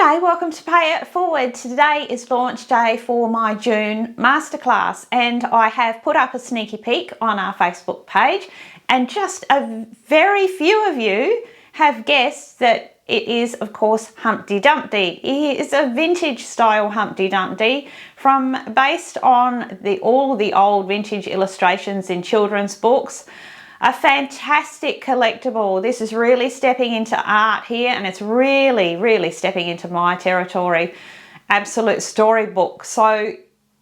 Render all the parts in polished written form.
G'day, welcome to Pay It Forward. Today is launch day for my June masterclass and I have put up a sneaky peek on our Facebook page and just a very few of you have guessed that it is of course Humpty Dumpty. It is a vintage style Humpty Dumpty based on all the old vintage illustrations in children's books. A fantastic collectible. This is really stepping into art here and it's really stepping into my territory. Absolute storybook. So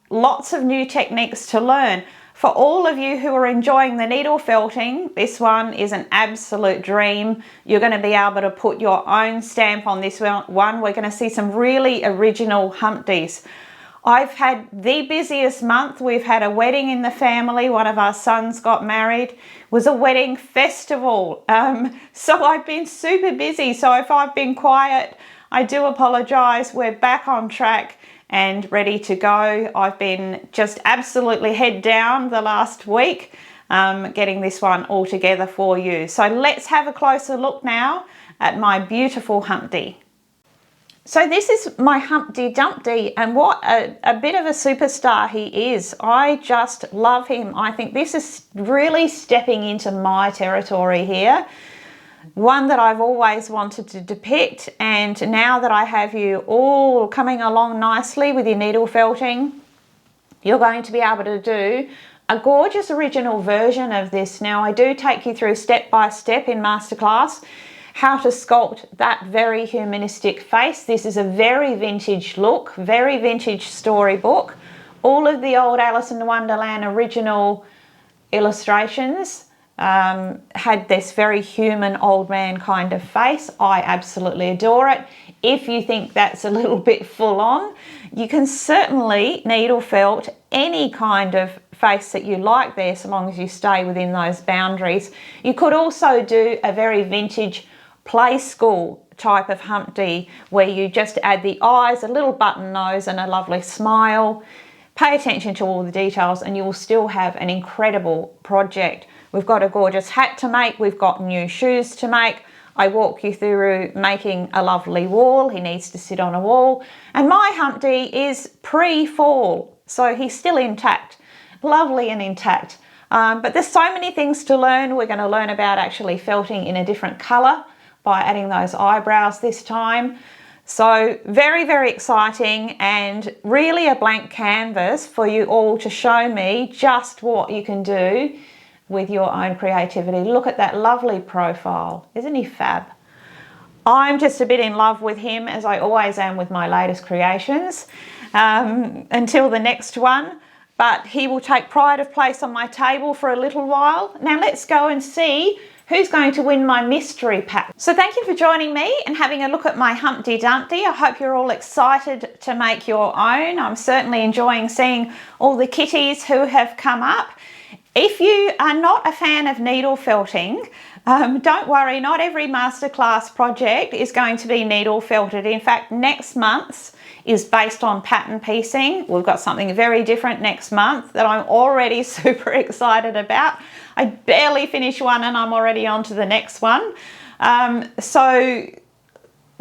lots of new techniques to learn. For all of you who are enjoying the needle felting, this one is an absolute dream. You're going to be able to put your own stamp on this one. We're going to see some really original Humpties. I've had the busiest month. We've had a wedding in the family. One of our sons got married. It was a wedding festival. So I've been super busy. So if I've been quiet, I do apologise. We're back on track and ready to go. I've been just absolutely head down the last week getting this one all together for you. So let's have a closer look now at my beautiful Humpty. So this is my Humpty Dumpty and what a bit of a superstar he is. I just love him. I think this is really stepping into my territory here. One that I've always wanted to depict, and now that I have you all coming along nicely with your needle felting, you're going to be able to do a gorgeous original version of this. Now I do take you through step by step in masterclass how to sculpt that very humanistic face. This is a very vintage look, very vintage storybook. All of the old Alice in Wonderland original illustrations had this very human old man kind of face. I absolutely adore it. If you think that's a little bit full on, you can certainly needle felt any kind of face that you like there, so long as you stay within those boundaries. You could also do a very vintage play school type of Humpty where you just add the eyes, a little button nose and a lovely smile. Pay attention to all the details and you will still have an incredible project. We've got a gorgeous hat to make, we've got new shoes to make. I walk you through making a lovely wall. He needs to sit on a wall. And my Humpty is pre-fall, so he's still intact, lovely and intact. But there's so many things to learn. We're going to learn about actually felting in a different colour by adding those eyebrows this time. So very exciting and really a blank canvas for you all to show me just what you can do with your own creativity. Look at that lovely profile. Isn't he fab? I'm just a bit in love with him, as I always am with my latest creations, until the next one. But he will take pride of place on my table for a little while. Now let's go and see who's going to win my mystery pack. So thank you for joining me and having a look at my Humpty Dumpty. I hope you're all excited to make your own. I'm certainly enjoying seeing all the kitties who have come up. If you are not a fan of needle felting, don't worry, not every masterclass project is going to be needle felted. In fact, next month's is based on pattern piecing. We've got something very different next month that I'm already super excited about. I barely finished one and I'm already on to the next one. So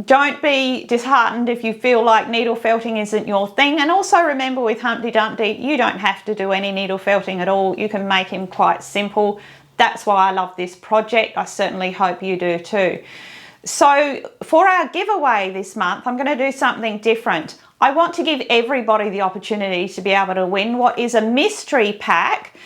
don't be disheartened if you feel like needle felting isn't your thing. And also remember with Humpty Dumpty, you don't have to do any needle felting at all. You can make him quite simple. That's why I love this project. I certainly hope you do too. So for our giveaway this month, I'm going to do something different. I want to give everybody the opportunity to be able to win what is a mystery pack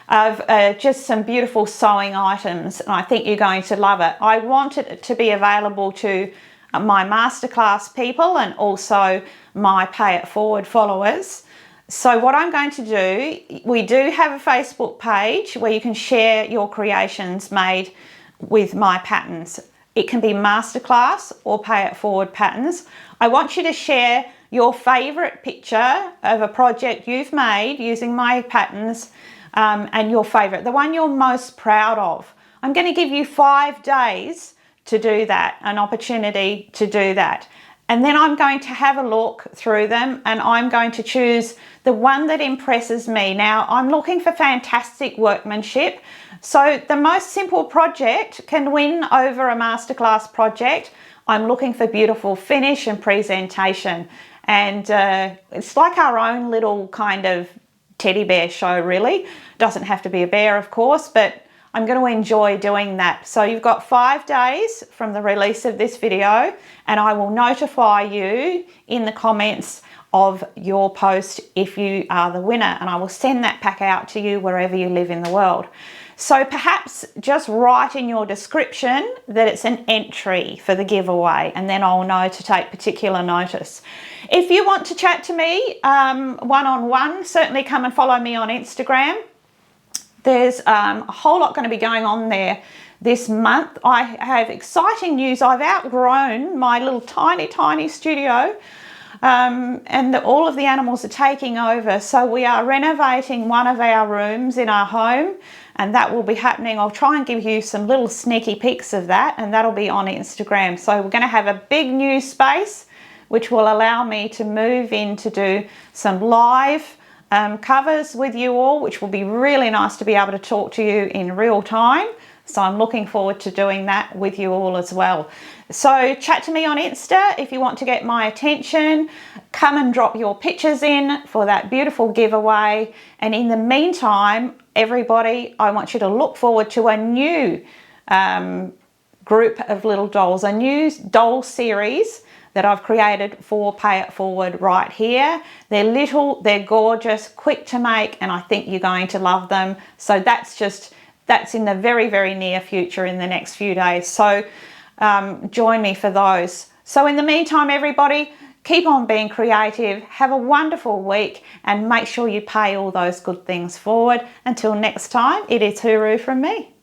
of just some beautiful sewing items. And I think you're going to love it. I want it to be available to my masterclass people and also my Pay It Forward followers. So what I'm going to do, we do have a Facebook page where you can share your creations made with my patterns. It can be masterclass or Pay It Forward patterns. I want you to share your favourite picture of a project you've made using my patterns and your favourite, the one you're most proud of. I'm going to give you 5 days to do that, an opportunity to do that. And then I'm going to have a look through them and I'm going to choose the one that impresses me. Now, I'm looking for fantastic workmanship. So the most simple project can win over a masterclass project. I'm looking for beautiful finish and presentation. And it's like our own little kind of teddy bear show, really. Doesn't have to be a bear, of course, but I'm going to enjoy doing that. So you've got 5 days from the release of this video, and I will notify you in the comments of your post if you are the winner, and I will send that pack out to you wherever you live in the world. So perhaps just write in your description that it's an entry for the giveaway, and then I'll know to take particular notice. If you want to chat to me one-on-one, certainly come and follow me on Instagram. There's a whole lot going to be going on there this month. I have exciting news. I've outgrown my little tiny studio, and all of the animals are taking over. So we are renovating one of our rooms in our home, and that will be happening. I'll try and give you some little sneaky pics of that, and that'll be on Instagram. So we're going to have a big new space, which will allow me to move in to do some live covers with you all, which will be really nice to be able to talk to you in real time. So I'm looking forward to doing that with you all as well. So chat to me on Insta if you want to get my attention. Come and drop your pictures in for that beautiful giveaway. And in the meantime, everybody, I want you to look forward to a new group of little dolls, a new doll series that I've created for Pay It Forward right here. They're little, they're gorgeous, quick to make, and I think you're going to love them. So that's in the very near future, in the next few days. So join me for those. So in the meantime, everybody, keep on being creative, have a wonderful week, and make sure you pay all those good things forward. Until next time, it is hooroo from me.